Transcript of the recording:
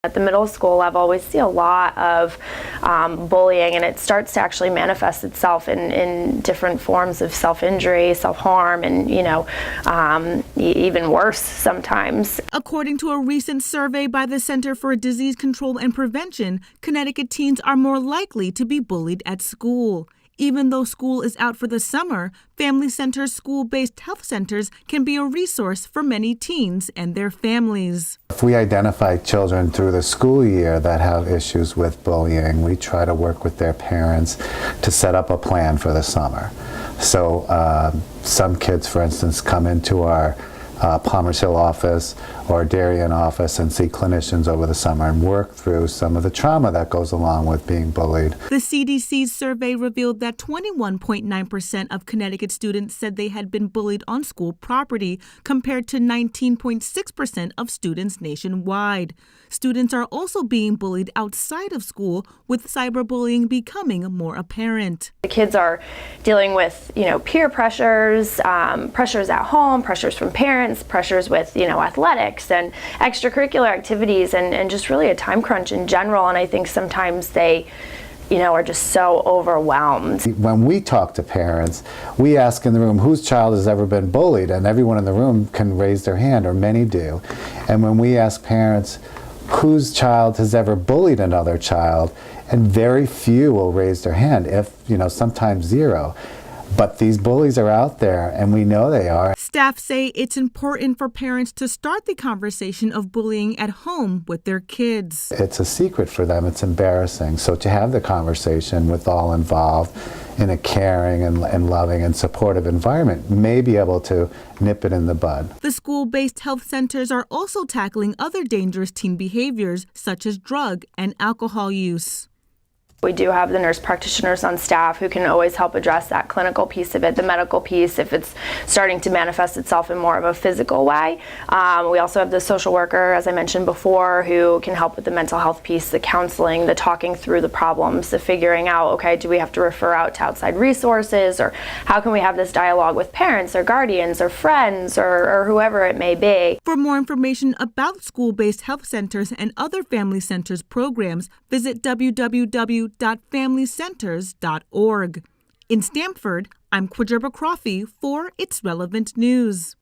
At the middle school level, we see a lot of bullying, and it starts to actually manifest itself in different forms of self-injury, self-harm, and even worse sometimes. According to a recent survey by the Center for Disease Control and Prevention, Connecticut teens are more likely to be bullied at school. Even though school is out for the summer, family centers, school-based health centers can be a resource for many teens and their families. If we identify children through the school year that have issues with bullying, we try to work with their parents to set up a plan for the summer. So some kids, for instance, come into our Palmer's Hill office or Darien office and see clinicians over the summer and work through some of the trauma that goes along with being bullied. The CDC's survey revealed that 21.9% of Connecticut students said they had been bullied on school property, compared to 19.6% of students nationwide. Students are also being bullied outside of school, with cyberbullying becoming more apparent. The kids are dealing with, peer pressures, pressures at home, pressures from parents, pressures with, athletics and extracurricular activities, and just really a time crunch in general. And I think sometimes they are just so overwhelmed. When we talk to parents, we ask in the room whose child has ever been bullied, and everyone in the room can raise their hand, or many do. And when we ask parents whose child has ever bullied another child, and very few will raise their hand, if sometimes zero. But these bullies are out there, and we know they are. Staff say it's important for parents to start the conversation of bullying at home with their kids. It's a secret for them. It's embarrassing. So to have the conversation with all involved in a caring and loving and supportive environment may be able to nip it in the bud. The school-based health centers are also tackling other dangerous teen behaviors, such as drug and alcohol use. We do have the nurse practitioners on staff who can always help address that clinical piece of it, the medical piece, if it's starting to manifest itself in more of a physical way. We also have the social worker, as I mentioned before, who can help with the mental health piece, the counseling, the talking through the problems, the figuring out, okay, do we have to refer out to outside resources, or how can we have this dialogue with parents or guardians or friends or whoever it may be. For more information about school-based health centers and other family centers programs, visit www.familycenters.org. In Stamford, I'm Quadruba Crawfee for It's Relevant News.